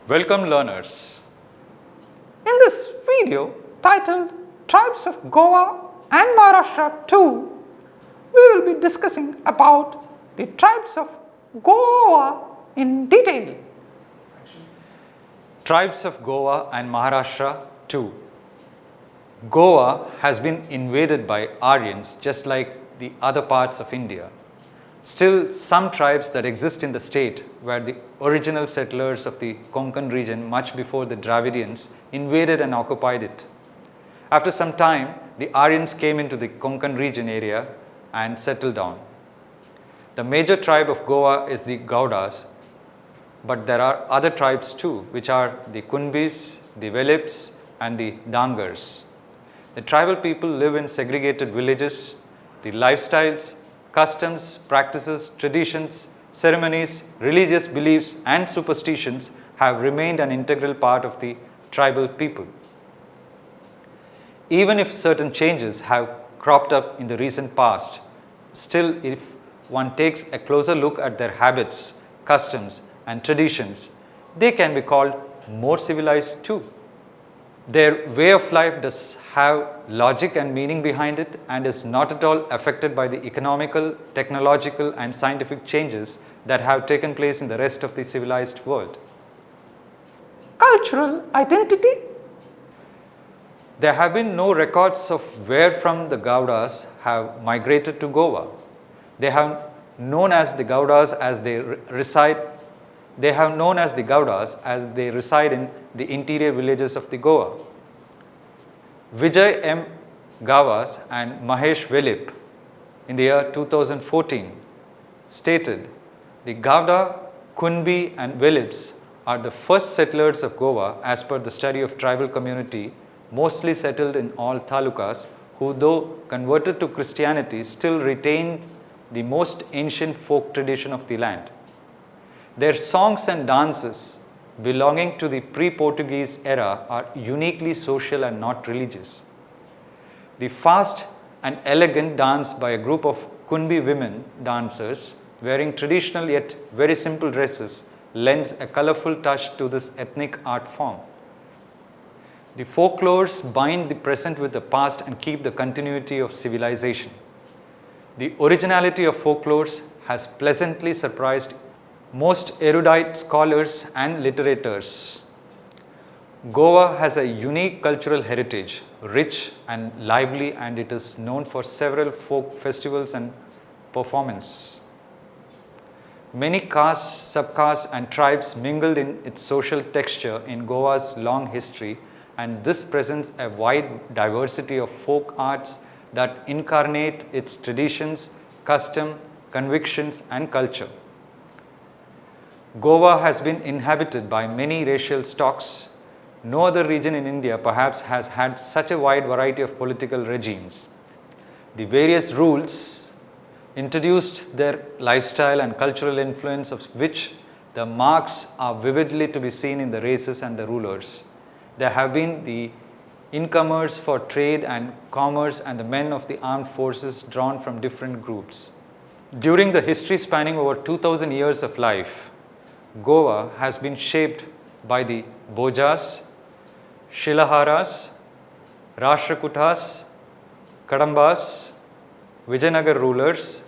Welcome learners. In this video titled Tribes of Goa and Maharashtra-II, we will be discussing about the tribes of Goa in detail. Tribes of Goa and Maharashtra-II. Goa has been invaded by Aryans just like the other parts of India. Still, some tribes that exist in the state were the original settlers of the Konkan region much before the Dravidians invaded and occupied it. After some time, the Aryans came into the Konkan region area and settled down. The major tribe of Goa is the Gaudas, but there are other tribes too, which are the Kunbis, the Velips, and the Dangars. The tribal people live in segregated villages. The lifestyles, customs, practices, traditions, ceremonies, religious beliefs, and superstitions have remained an integral part of the tribal people. Even if certain changes have cropped up in the recent past, still, if one takes a closer look at their habits, customs, and traditions, they can be called more civilized too. Their way of life does have logic and meaning behind it and is not at all affected by the economical, technological, and scientific changes that have taken place in the rest of the civilized world. Cultural identity. There have been no records of where from the Gaudas have migrated to Goa. They have known as the Gaudas as they reside in the interior villages of the Goa. Vijay M. Gavas and Mahesh Velip in the year 2014 stated, the Gauda, Kunbi and Velips are the first settlers of Goa as per the study of tribal community mostly settled in all talukas, who though converted to Christianity still retained the most ancient folk tradition of the land. Their songs and dances belonging to the pre-Portuguese era are uniquely social and not religious. The fast and elegant dance by a group of Kunbi women dancers wearing traditional yet very simple dresses lends a colorful touch to this ethnic art form. The folklores bind the present with the past and keep the continuity of civilization. The originality of folklores has pleasantly surprised most erudite scholars and literators. Goa has a unique cultural heritage, rich and lively, and it is known for several folk festivals and performances. Many castes, subcastes, and tribes mingled in its social texture in Goa's long history, and this presents a wide diversity of folk arts that incarnate its traditions, custom, convictions, and culture. Goa has been inhabited by many racial stocks. No other region in India perhaps has had such a wide variety of political regimes. The various rules introduced their lifestyle and cultural influence, of which the marks are vividly to be seen in the races and the rulers. There have been the incomers for trade and commerce and the men of the armed forces drawn from different groups. During the history spanning over 2000 years of life, Goa has been shaped by the Bojas, Shilaharas, Rashtrakutas, Kadambas, Vijayanagar rulers,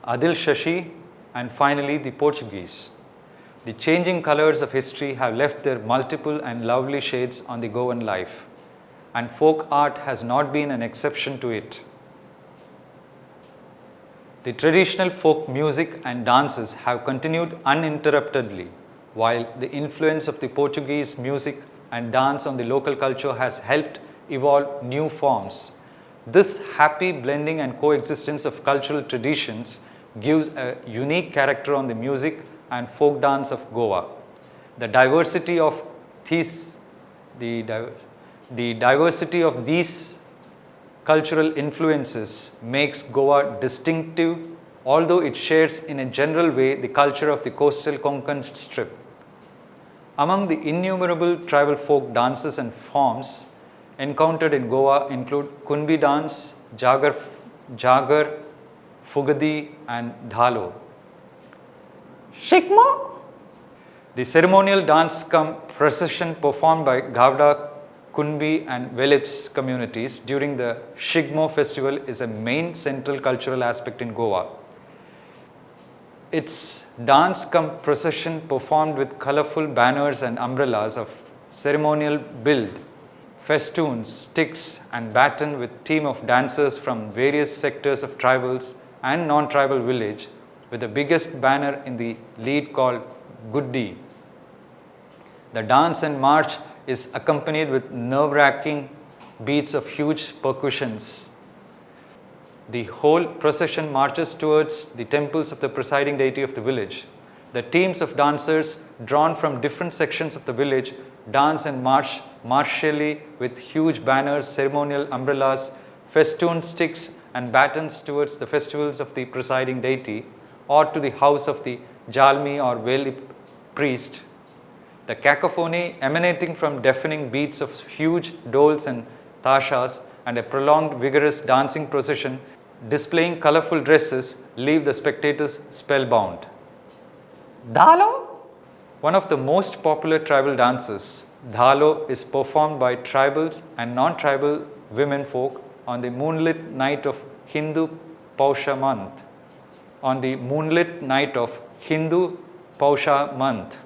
Adil Shashi, and finally the Portuguese. The changing colors of history have left their multiple and lovely shades on the Goan life, and folk art has not been an exception to it. The traditional folk music and dances have continued uninterruptedly, while the influence of the Portuguese music and dance on the local culture has helped evolve new forms. This happy blending and coexistence of cultural traditions gives a unique character on the music and folk dance of Goa. The diversity of these cultural influences makes Goa distinctive, although it shares in a general way the culture of the coastal Konkan strip. Among the innumerable tribal folk dances and forms encountered in Goa include Kunbi dance, Jagar, Fugadi, and Dhalo. Shikma. The ceremonial dance cum procession performed by Gavda, Kunbi and Velips communities during the Shigmo festival is a main central cultural aspect in Goa. Its dance cum procession performed with colorful banners and umbrellas of ceremonial build, festoons, sticks and baton with team of dancers from various sectors of tribals and non-tribal village, with the biggest banner in the lead called Guddi. The dance and march is accompanied with nerve-wracking beats of huge percussions. The whole procession marches towards the temples of the presiding deity of the village. The teams of dancers drawn from different sections of the village dance and march martially with huge banners, ceremonial umbrellas, festooned sticks and batons towards the festivals of the presiding deity or to the house of the Jalmi or Veli priest. The cacophony emanating from deafening beats of huge doles and tashas and a prolonged vigorous dancing procession displaying colorful dresses leave the spectators spellbound. Dalo? One of the most popular tribal dances, Dhalo, is performed by tribals and non-tribal women folk on the moonlit night of Hindu Pausha month. On the moonlit night of Hindu Pausha month.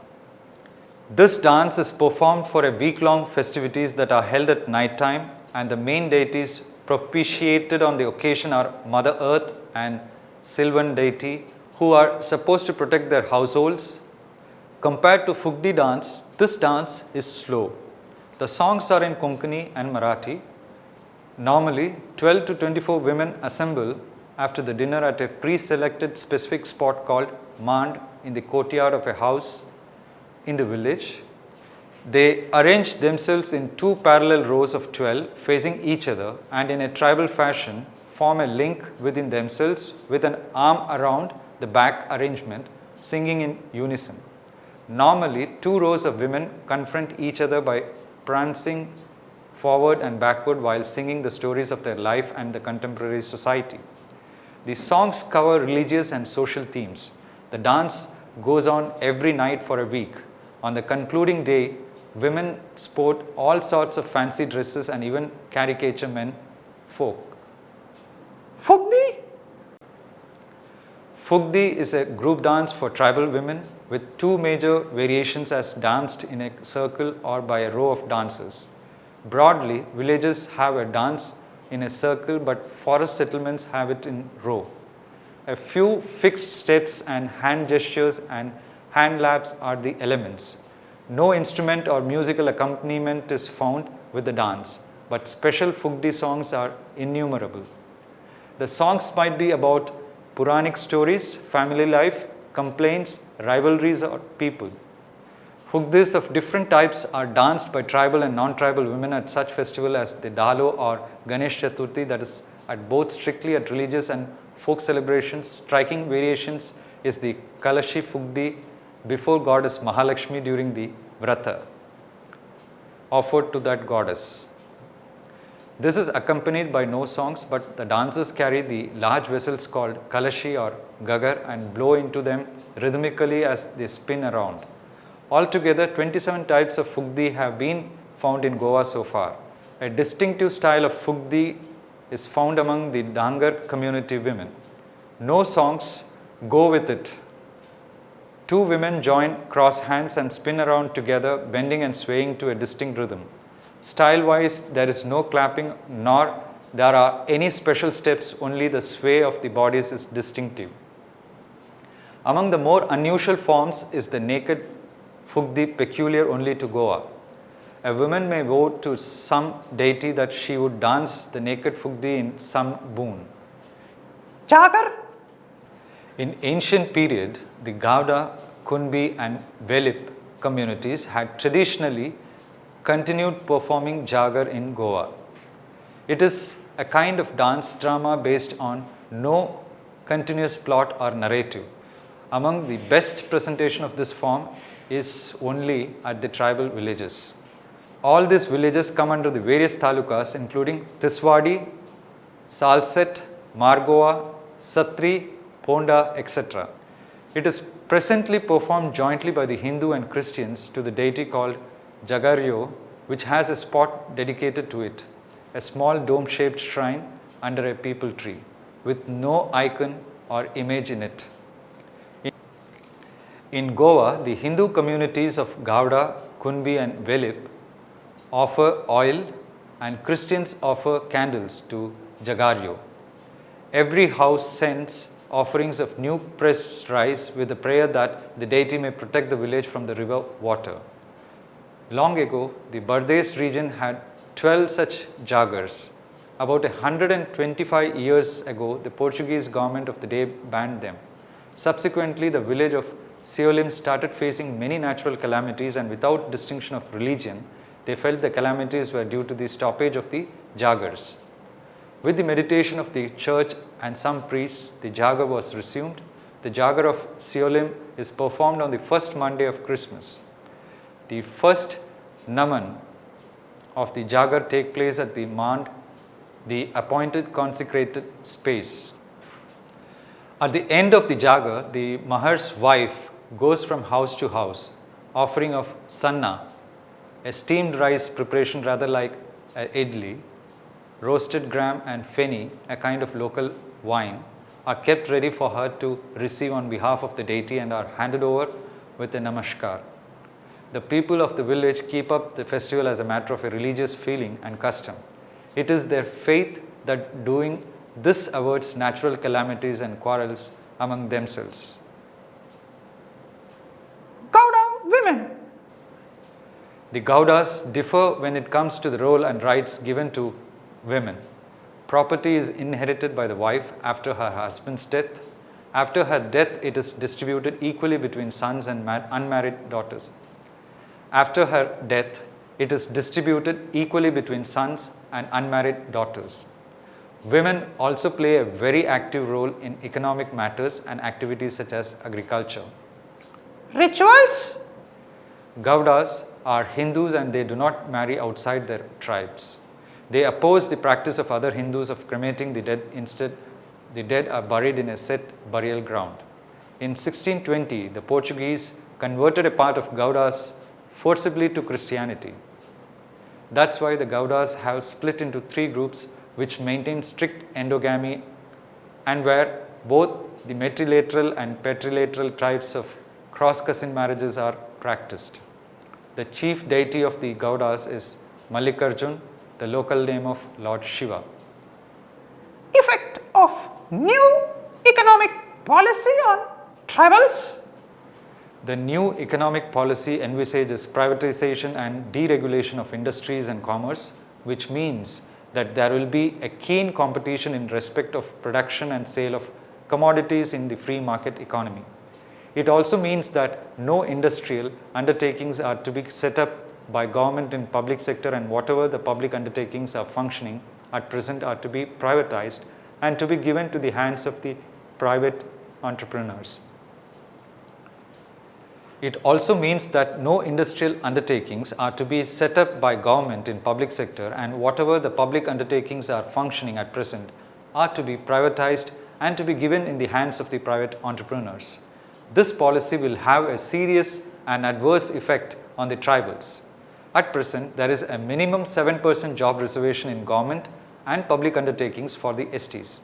This dance is performed for a week-long festivities that are held at night time, and the main deities propitiated on the occasion are Mother Earth and Sylvan deity, who are supposed to protect their households. Compared to Fugdi dance, this dance is slow. The songs are in Konkani and Marathi. Normally, 12 to 24 women assemble after the dinner at a pre-selected specific spot called Mand in the courtyard of a house in the village. They arrange themselves in two parallel rows of 12 facing each other and in a tribal fashion form a link within themselves with an arm around the back arrangement, singing in unison. Normally, two rows of women confront each other by prancing forward and backward while singing the stories of their life and the contemporary society. The songs cover religious and social themes. The dance goes on every night for a week. On the concluding day, women sport all sorts of fancy dresses and even caricature men folk. Fugdi? Fugdi is a group dance for tribal women with two major variations as danced in a circle or by a row of dancers. Broadly, villages have a dance in a circle, but forest settlements have it in row. A few fixed steps and hand gestures and hand laps are the elements. No instrument or musical accompaniment is found with the dance, but special Fugdi songs are innumerable. The songs might be about Puranic stories, family life, complaints, rivalries or people. Fugdis of different types are danced by tribal and non-tribal women at such festival as the Dalo or Ganesh Chaturthi, that is at both strictly at religious and folk celebrations. Striking variations is the Kalashi Fugdi before goddess Mahalakshmi during the Vrata offered to that goddess. This is accompanied by no songs, but the dancers carry the large vessels called Kalashi or Gagar and blow into them rhythmically as they spin around. Altogether, 27 types of Fugdi have been found in Goa so far. A distinctive style of Fugdi is found among the Dangar community women. No songs go with it. Two women join, cross hands and spin around together, bending and swaying to a distinct rhythm. Style-wise, there is no clapping nor there are any special steps, only the sway of the bodies is distinctive. Among the more unusual forms is the naked Fugdi, peculiar only to Goa. A woman may vow to some deity that she would dance the naked Fugdi in some boon. Jagar? In ancient period, the Gauda, Kunbi and Velip communities had traditionally continued performing Jagar in Goa. It is a kind of dance drama based on no continuous plot or narrative. Among the best presentation of this form is only at the tribal villages. All these villages come under the various talukas including Tiswadi, Salset, Margoa, Satri, Ponda, etc. It is presently performed jointly by the Hindu and Christians to the deity called Jagaryo, which has a spot dedicated to it, a small dome-shaped shrine under a peepal tree, with no icon or image in it. In Goa, the Hindu communities of Gowda, Kunbi and Velip offer oil and Christians offer candles to Jagaryo. Every house sends offerings of new pressed rice with the prayer that the deity may protect the village from the river water. Long ago, the Bardes region had 12 such jagars. About 125 years ago, the Portuguese government of the day banned them. Subsequently, the village of Seolim started facing many natural calamities, and without distinction of religion, they felt the calamities were due to the stoppage of the jagars. With the meditation of the church and some priests, the jagar was resumed. The jagar of Seolim is performed on the first Monday of Christmas. The first naman of the jagar take place at the mand, the appointed consecrated space. At the end of the jagar, the mahar's wife goes from house to house, offering of sanna, a steamed rice preparation rather like a idli, roasted gram and feni, a kind of local wine, are kept ready for her to receive on behalf of the deity and are handed over with a namaskar. The people of the village keep up the festival as a matter of a religious feeling and custom. It is their faith that doing this averts natural calamities and quarrels among themselves. Gowda women. The Gaudas differ when it comes to the role and rights given to women. Property is inherited by the wife after her husband's death. After her death, it is distributed equally between sons and unmarried daughters. After her death, it is distributed equally between sons and unmarried daughters. Women also play a very active role in economic matters and activities such as agriculture. Rituals. Gaudas are Hindus and they do not marry outside their tribes. They oppose the practice of other Hindus of cremating the dead. Instead, the dead are buried in a set burial ground. In 1620, the Portuguese converted a part of Gaudas forcibly to Christianity. That's why the Gaudas have split into three groups which maintain strict endogamy and where both the matrilateral and patrilateral types of cross-cousin marriages are practiced. The chief deity of the Gaudas is Mallikarjun, the local name of Lord Shiva. Effect of new economic policy on tribals. The new economic policy envisages privatization and deregulation of industries and commerce, which means that there will be a keen competition in respect of production and sale of commodities in the free market economy. It also means that no industrial undertakings are to be set up by government in public sector, and whatever the public undertakings are functioning at present are to be privatized and to be given to the hands of the private entrepreneurs. It also means that no industrial undertakings are to be set up by government in public sector, and whatever the public undertakings are functioning at present are to be privatized and to be given in the hands of the private entrepreneurs. This policy will have a serious and adverse effect on the tribals. At present, there is a minimum 7% job reservation in government and public undertakings for the STs.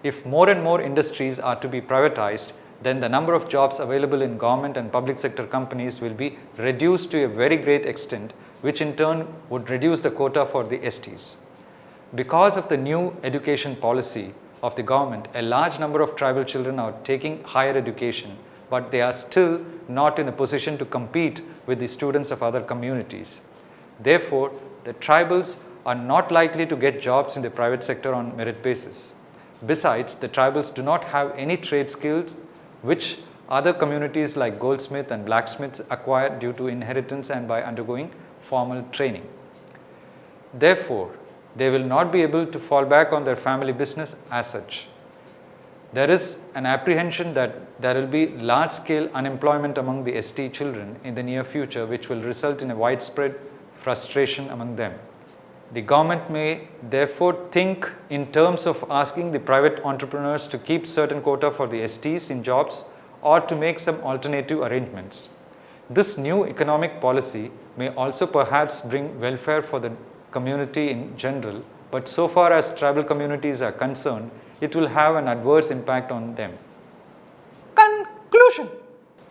If more and more industries are to be privatized, then the number of jobs available in government and public sector companies will be reduced to a very great extent, which in turn would reduce the quota for the STs. Because of the new education policy of the government, a large number of tribal children are taking higher education, but they are still not in a position to compete with the students of other communities. Therefore, the tribals are not likely to get jobs in the private sector on merit basis. Besides, the tribals do not have any trade skills which other communities like goldsmith and blacksmiths acquire due to inheritance and by undergoing formal training. Therefore, they will not be able to fall back on their family business as such. There is an apprehension that there will be large-scale unemployment among the ST children in the near future, which will result in a widespread frustration among them. The government may therefore think in terms of asking the private entrepreneurs to keep certain quota for the STs in jobs, or to make some alternative arrangements. This new economic policy may also perhaps bring welfare for the community in general, but so far as tribal communities are concerned, it will have an adverse impact on them. Conclusion.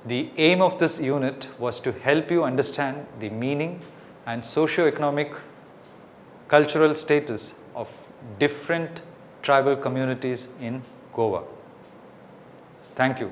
The aim of this unit was to help you understand the meaning and socio-economic cultural status of different tribal communities in Goa. Thank you.